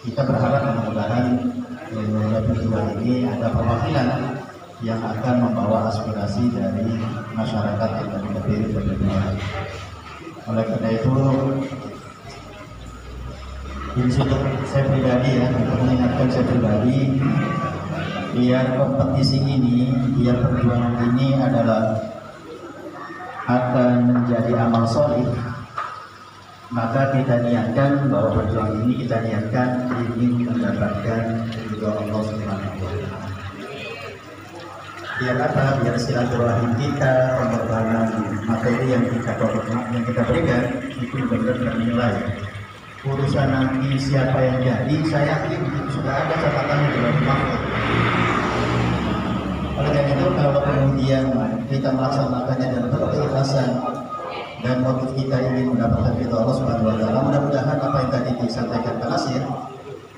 kita berharap mudah-mudahan kedua ini ada perwakilan yang akan membawa aspirasi dari masyarakat yang terdiri berdua. Oleh karena itu, untuk saya pribadi ya, untuk mengingatkan saya pribadi, biar kompetisi ini, biar perjuangan ini adalah akan menjadi amal soleh, maka kita niatkan bahwa perjuangan ini kita niatkan ingin mendapatkan ridho Allah Subhanahu wa Ta'ala. Biar apa? Biar silaturahim kita, pengorbanan materi yang kita berikan itu benar-benar bernilai. Urusan nanti siapa yang jadi, saya yakin itu sudah ada catatannya di dalam mahfud. Oleh karena itu, kalau kemudian kita melaksanakannya dengan penuh keikhlasan dan motif kita ingin mendapatkan ridho Allah Subhanahu wa Ta'ala, mudah-mudahan apa yang tadi disampaikan Pak Nasir,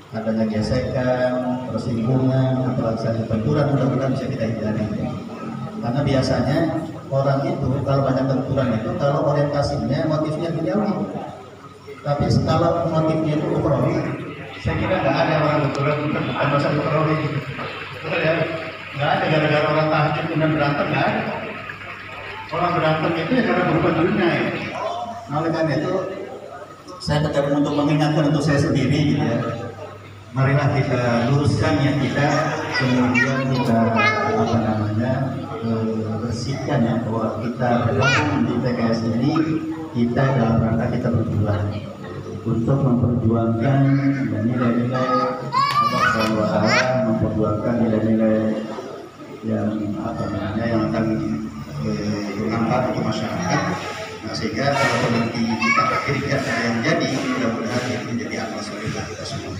adanya gesekan, persinggungan, apalagi benturan, mudah-mudahan bisa kita hindari. Karena biasanya orang itu kalau banyak benturan itu kalau orientasinya motifnya duniawi. Tapi kalau motifnya itu ukhrawi, saya kira nggak ada orang benturan bukan masalah ukhrawi. Betul ya? Nggak ada gara-gara orang tahajud kemudian berantem, nggak ada. Orang berantem itu ya karena berubah dunia ya. Nah, oleh karena itu saya tetap untuk mengingatkan untuk saya sendiri gitu ya. Marilah kita luruskan niat kita, kemudian kita bersihkan ya bahwa kita bergabung di TKS ini, kita dalam rangka kita berjuang untuk memperjuangkan nilai-nilai Allah SWT, memperjuangkan nilai-nilai yang yang akan bermanfaat untuk masyarakat. Nah, sehingga kalau nanti kita akhirnya tidak ada yang jadi, mudah-mudahan itu menjadi amal soleh kita semua.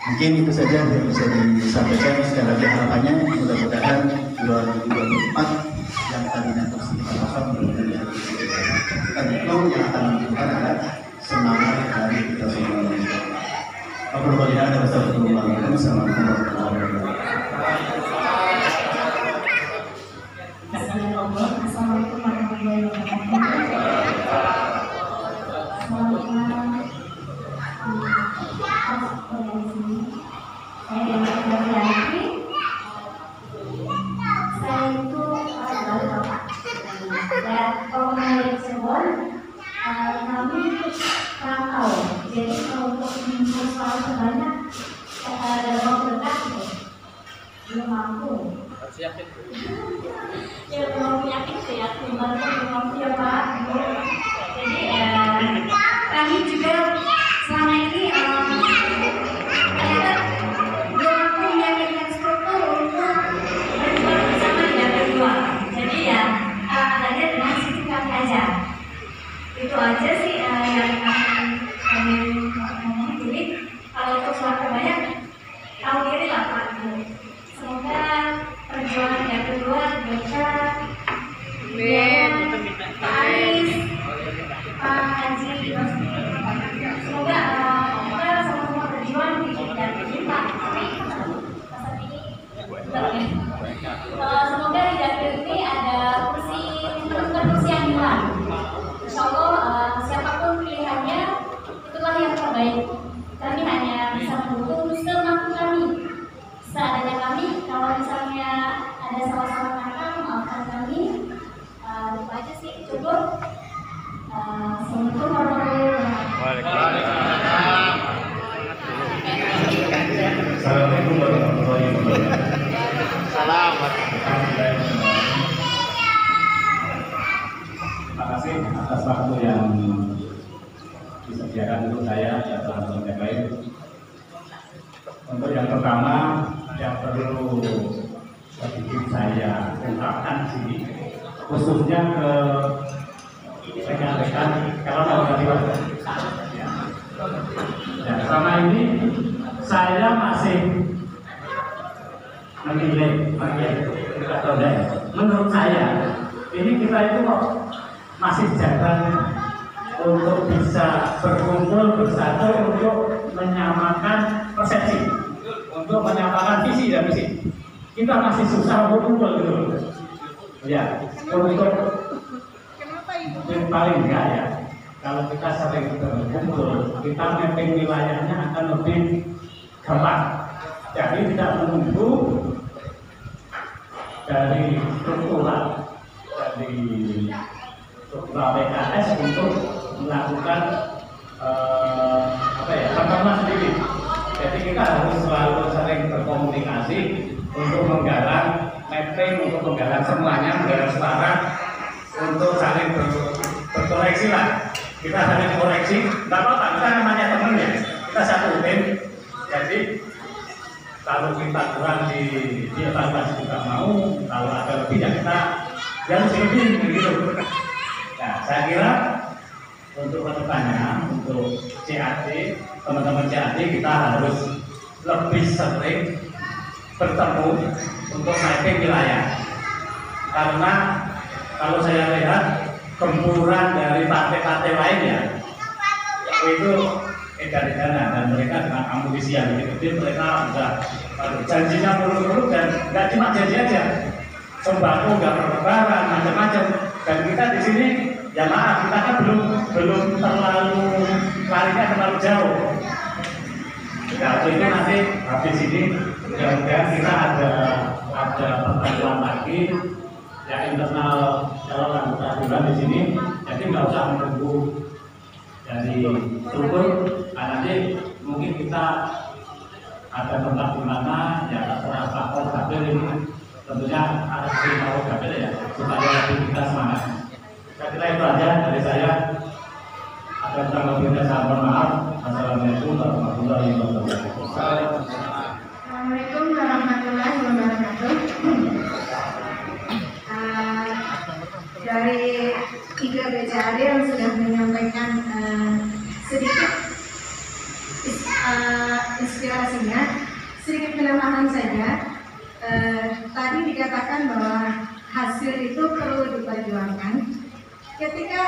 Mungkin itu saja yang bisa disampaikan. Sekali lagi harapannya mudah-mudahan 2024 yang tadinya tersedia kosong dan itu yang akan menunjukkan adalah semangat dari kita semua. Assalamualaikum warahmatullahi wabarakatuh.
Assalamualaikum warahmatullahi
kami juga selama ini belum mampu meyakinkan struktur untuk berjuang bersama di dapur dua. Jadi ya adanya dengan sisi kami aja. Itu aja sih yang kami ngomong. Jadi kalau untuk suara banyak tahu diri lah Pak. Semoga perjuangan di dapur dua berkah. Pak Aris, Pak Haji, semoga kita sama-sama berjuang di dapur kita. Semoga di dapur ini ada kursi yang hilang. Insya Allah siapapun pilihannya itulah yang terbaik. Kami hanya bisa mendukung semampu kami. Seadanya kami, kalau misalnya ada salah-salah kata, maafkan kami. Itu aja sih, cukup. Assalamualaikum warahmatullahi wabarakatuh.
Assalamualaikum warahmatullahi wabarakatuh. Terima kasih atas waktu yang disediakan untuk saya dan teman-teman yang lain. Untuk yang pertama yang perlu sedikit saya ungkapkan di sini, khususnya ke rekan-rekan kalau mau diwakil. Ya, selama ini saya masih menilai menurut saya ini kita itu kok masih jarang untuk bisa berkumpul bersatu untuk menyamakan persepsi, untuk menyamakan visi dan misi. Kita masih susah untuk kumpul gitu. Ya, untuk paling enggak ya, kalau kita sering berkumpul, kita mapping wilayahnya akan lebih gampang. Jadi tidak menunggu dari struktural PKS untuk melakukan pertemuan sendiri. Jadi kita harus selalu sering berkomunikasi untuk menggalang mapping, untuk menggalang semuanya, menggalang suara, untuk saling berkoreksi lah. Kita saling koreksi, nggak apa-apa, kita namanya temen ya, kita satu tim. Jadi kalau kita kurang di evaluasi juga mau, kalau ada lebih ya kita harus lebih begitu. Nah, saya kira untuk kedepannya, untuk CAD, teman-teman CAD kita harus lebih sering bertemu untuk mapping wilayah. Karena kalau saya lihat gempuran dari partai-partai lain ya, itu edan-edanan dan mereka dengan amunisi yang gede, mereka sudah janjinya muluk-muluk dan nggak cuma janji aja, sembako nggak perlebaran macam-macam. Dan kita di sini ya maaf, kita kan belum terlalu larinya terlalu jauh. Nah, itu nanti habis ini mudah-mudahan kita ada pertemuan lagi ya internal calon anggota dewan di sini. Jadi nggak usah menunggu dari struktur. Nanti mungkin kita ada tempat di mana ya terserah Pak Kapil ini tentunya ada Pak Kapil ya supaya lebih kita semangat. Saya kira itu aja dari saya. Ada yang lebih saya mohon maaf. Assalamualaikum warahmatullahi wabarakatuh.
Assalamualaikum warahmatullahi wabarakatuh. Dari 3 BCAD yang sudah menyampaikan sedikit inspirasinya,
mengatakan bahwa hasil itu perlu diperjuangkan. Ketika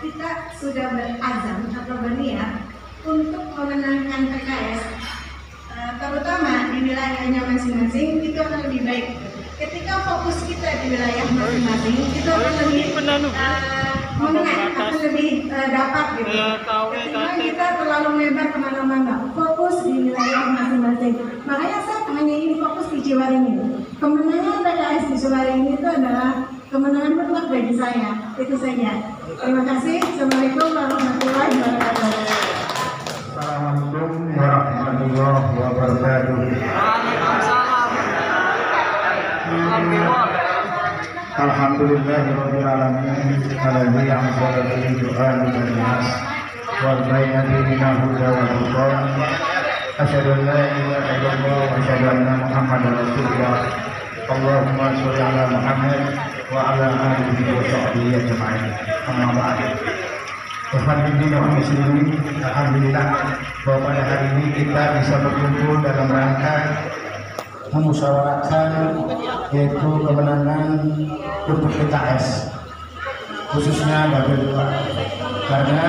kita sudah berazam atau berniat untuk memenangkan PKS, terutama di wilayahnya masing-masing, itu akan lebih baik. Ketika fokus kita di wilayah masing-masing, itu akan lebih mengenai, akan lebih dapat gitu. Ketika kita terlalu lebar kemana-mana, fokus di wilayah masing-masing. Makanya saya hanya ingin fokus di Ciwaringin. Kemenangan PKS di Ciwaringin itu adalah kemenangan mutlak bagi saya. Itu saja. Terima kasih. Assalamualaikum warahmatullahi wabarakatuh.
Assalamualaikum warahmatullahi wabarakatuh. Alhamdulillahirabbil alamin alladzi anzala al-Qur'ana lin-nas wal bayyinati hudan wa furqan. Asyhadu an la ilaha illallah wa asyhadu anna Muhammadar Rasulullah. Allahumma shalli ala Muhammad wa ala alihi wa sahbihi ajma'in. Amma ba'd. Alhamdulillah bahwa pada hari ini kita bisa berkumpul dalam rangka memusyawarahkan yaitu kemenangan untuk PKS, khususnya Dapil 2, karena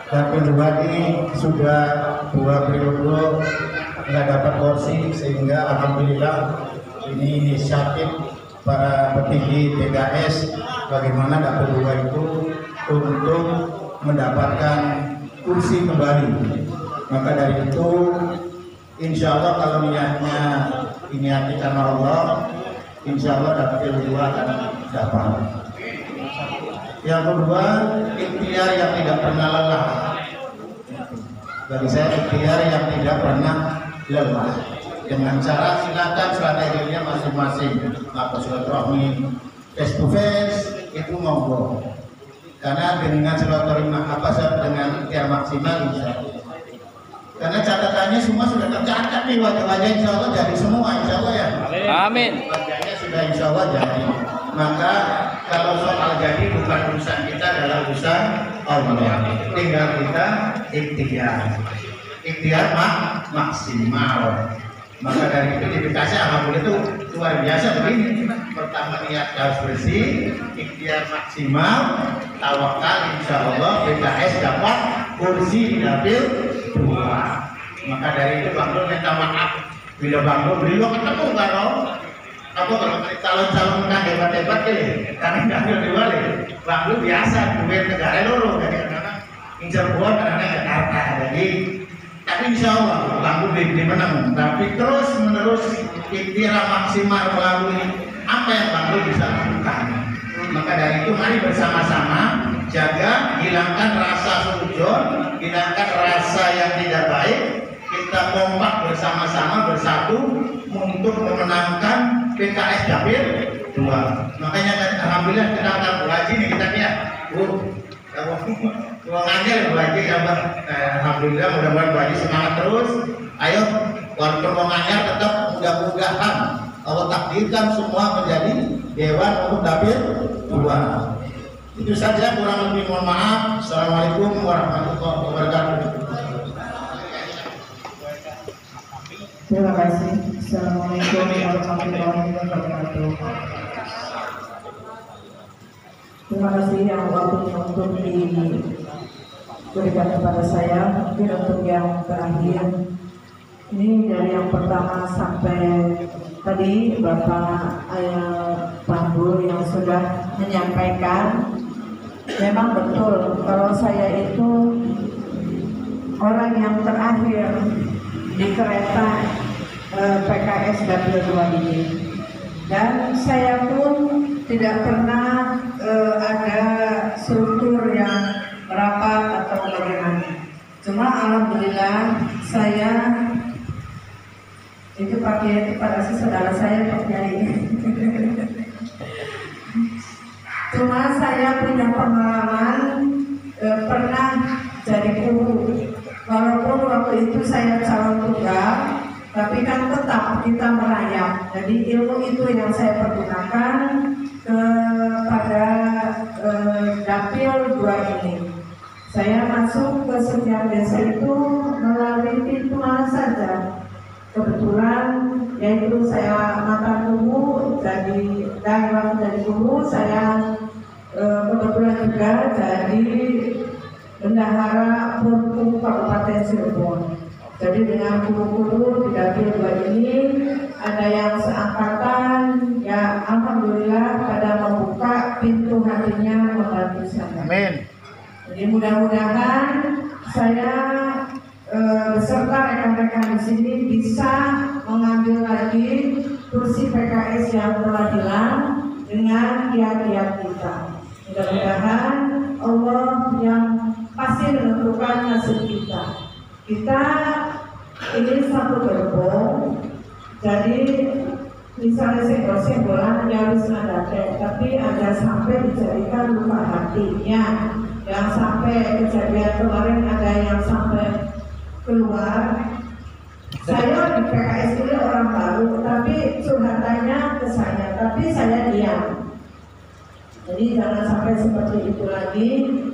Dapil 2 ini sudah 2 periode nggak dapat kursi, sehingga alhamdulillah ini inisiatif para petinggi PKS bagaimana Dapil 2 itu untuk mendapatkan kursi kembali. Maka dari itu insya Allah kalau niatnya ini hati karena Allah, insya Allah Dapil 2 akan dapat. Yang kedua, ikhtiar yang tidak pernah lelah. Bagi saya ikhtiar yang tidak pernah lelah. Dengan cara silakan strateginya masing-masing. Apa silaturahmi face to face itu monggo. Karena dengan silaturahmi dengan ikhtiar maksimal insya Allah. Karena catatannya semua sudah tercatat nih, wajah-wajah insya Allah jadi semua, insya Allah ya.
Amin.
Wajahnya sudah insya Allah jadi. Maka kalau soal jadi bukan urusan kita, adalah urusan Allah. Tinggal kita ikhtiar maksimal. Maka dari itu di PKS alhamdulillah itu luar biasa begini. Pertama niat harus bersih, ikhtiar maksimal, tawakal insya Allah PKS dapat kursi di Dapil 2. Maka dari itu Bang Dul minta maaf bila Bang Dul beliau ketemu kalau calon-calon kan hebat-hebat deh, karena Dapil 2 deh. Bang Dul biasa duit negara loro, jadi kadang-kadang incer buat kadang-kadang Jakarta. Jadi tapi insya Allah Bang Dul menang. Tapi terus menerus ikhtiar maksimal melalui apa yang Bang Dul bisa lakukan. Maka dari itu mari bersama-sama jaga, hilangkan rasa suudzon, hilangkan rasa yang tidak baik. Kita kompak bersama-sama bersatu untuk memenangkan PKS Dapil 2. Makanya alhamdulillah kita akan belajar nih kita ya. Kalau ngajar belajar ya Mbak. Alhamdulillah mudah-mudahan belajar semangat terus. Ayo walaupun mau ngajar tetap mudah-mudahan Allah takdirkan semua menjadi dewan untuk Dapil 2. Itu saja, kurang lebih mohon maaf. Assalamualaikum warahmatullahi wabarakatuh.
Terima kasih. Assalamualaikum warahmatullahi wabarakatuh. Terima kasih yang waktunya untuk diberikan kepada saya. Mungkin untuk yang terakhir, ini dari yang pertama sampai tadi Bapak Pandu yang sudah menyampaikan, memang betul kalau saya itu orang yang terakhir di kereta PKS Dapil 2 ini, dan saya pun tidak pernah ada struktur yang rapat atau bagaimana. Cuma alhamdulillah saya itu pakai pada saudara saya pakai cuma saya punya pengalaman pernah jadi guru. Walaupun waktu itu saya calon tunggal, tapi kan tetap kita merayap. Jadi ilmu itu yang saya pergunakan kepada Dapil 2 ini. Saya masuk ke setiap desa itu melalui pintu mana saja. Kebetulan yaitu saya mata tubuh Dan waktu jadi guru saya kebetulan juga jadi bendahara Purku Kabupaten Cirebon. Jadi dengan guru-guru di Dapil 2 ini ada yang seangkatan, ya alhamdulillah pada membuka pintu hatinya membantu saya.
Amin.
Jadi mudah-mudahan saya beserta rekan-rekan di sini bisa mengambil lagi kursi PKS yang telah hilang dengan kiat-kiat kita. Mudah-mudahan Allah yang pasti menentukan nasib kita. Kita ini satu gerbong, jadi misalnya senggol-senggolan harus ada, tapi ada sampai dijadikan luka hatinya, yang sampai kejadian kemarin ada yang sampai keluar. Saya di PKS ini orang baru, tapi curhatannya ke saya, tapi saya diam. Jadi jangan sampai seperti itu lagi.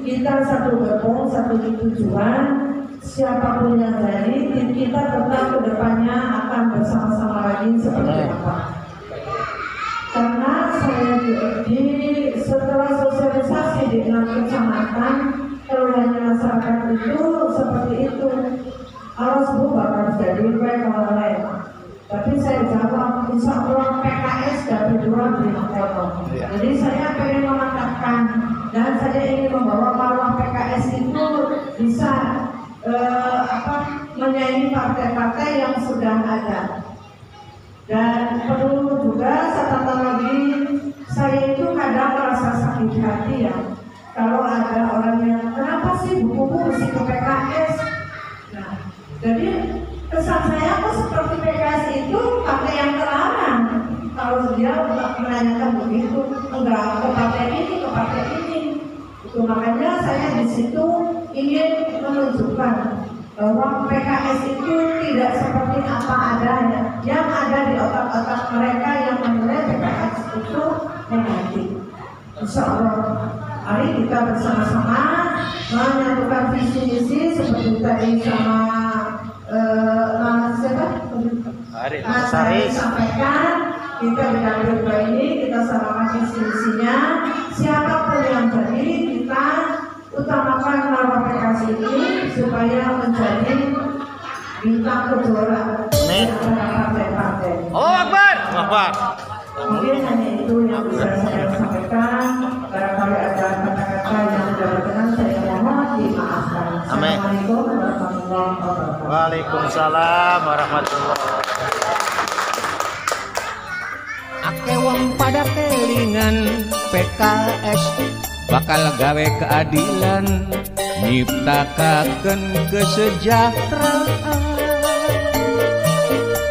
Kita satu gerbong, satu tujuan. Siapapun yang jadi, kita tetap kedepannya akan bersama-sama lagi seperti apa. Karena saya setelah sosialisasi di 6 kecamatan, keluarnya masyarakat itu seperti itu. Alas bu bakal jadi kalau lain. Tapi saya jawab, insya Allah PKS dari 2 Brimopolda. Jadi saya pengen mengatakan dan saya ingin membawa marwah PKS itu bisa menyaingi partai-partai yang sudah ada. Dan perlu juga catatan lagi, saya itu kadang merasa sakit hati ya. Kalau ada orang yang kenapa sih buku mesti ke PKS? Nah, jadi kesan saya kok seperti PKS itu partai yang terlarang. Kalau dia menanyakan begitu, enggak ke partai ini, ke partai ini. Itu makanya saya di situ ingin menunjukkan bahwa PKS itu tidak seperti apa adanya, yang ada di otak-otak mereka yang menilai PKS itu negatif. Insya Allah, mari kita bersama-sama menyatukan visi misi seperti tadi sama Mas Ari sampaikan. Kita di Dapil 2 ini kita samakan visi misinya. Siapapun yang jadi, kita utamakan marwah PKS ini supaya menjadi bintang kejora antara partai-partai.
Oh Akbar. Akbar.
Mungkin hanya itu yang bisa saya sampaikan. Barangkali ada kata-kata yang tidak berkenan, saya mohon dimaafkan. Assalamualaikum warahmatullahi wabarakatuh.
Waalaikumsalam warahmatullahi wabarakatuh. Ake wong pada kelingan PKS bakal gawe keadilan, nyiptakaken kesejahteraan.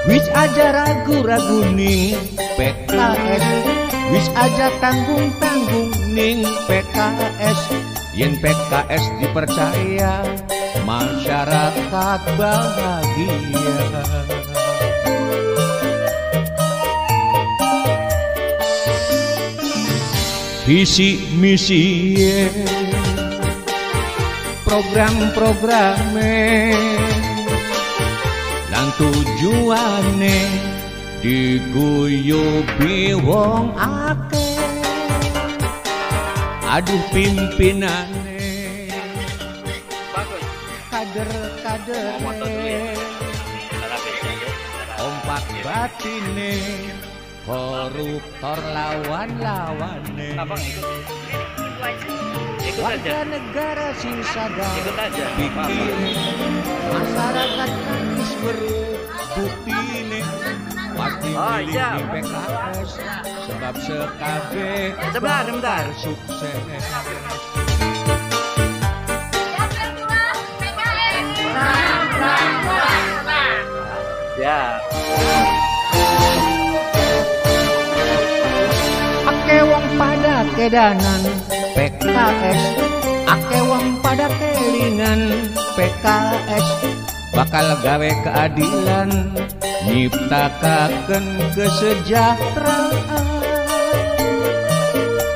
Wis aja ragu-ragu ning PKS, wis aja tanggung-tanggung ning PKS. Yen PKS dipercaya, masyarakat bahagia. Visi misi program-programe lan tujuane diguyubi wong akeh. Aduh pimpinane kader-kadere kompak batine, koruptor lawan-lawane. Warga negara sing sadar, bikin masyarakat nangis weruh, buktine pasti milih di PKS sebab sekabe sebentar sukses. Ya. Ake wong pada kedanan PKS, ake wong pada kelingan PKS bakal gawe keadilan, nyiptakaken kesejahteraan.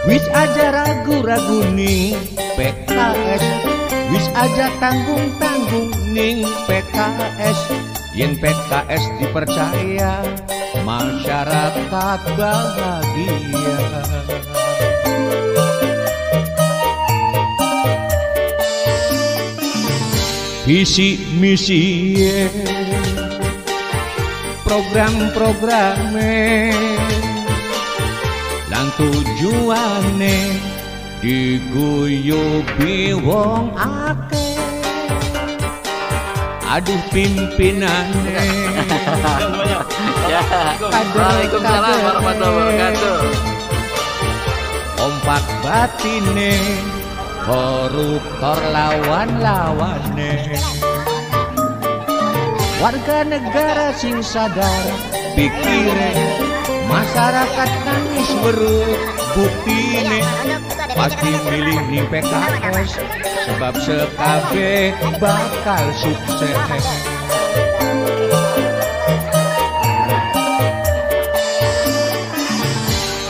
Wis aja ragu-ragu ning PKS, wis aja tanggung-tanggung ning PKS. Yen PKS dipercaya, masyarakat bahagia. Visi misi program-programnya lan tujuane diguyubi wong akeh. Aduh pimpinane
Waalaikumsalam warahmatullahi wabarakatuh.
Ompak batine koruptor lawan-lawane. Warga negara sing sadar pikire masyarakat nangis weruh buktine pasti milih nih PKS sebab sekabe bakal sukses.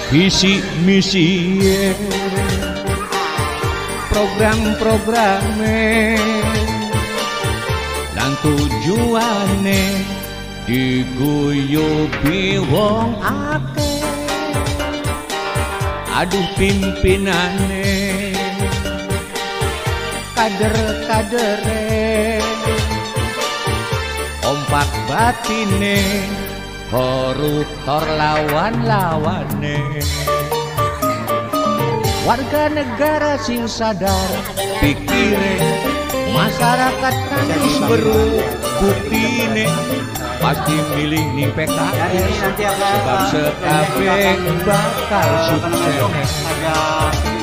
Visi misi program-programnya dan tujuane diguyubi wong akeh. Aduh pimpinane kader-kadere ompak batine koruptor lawan-lawane. Warga negara sing sadar pikire masyarakat nangis beru buktine pasti milih nih PKS sebab sekabe bakal sukses.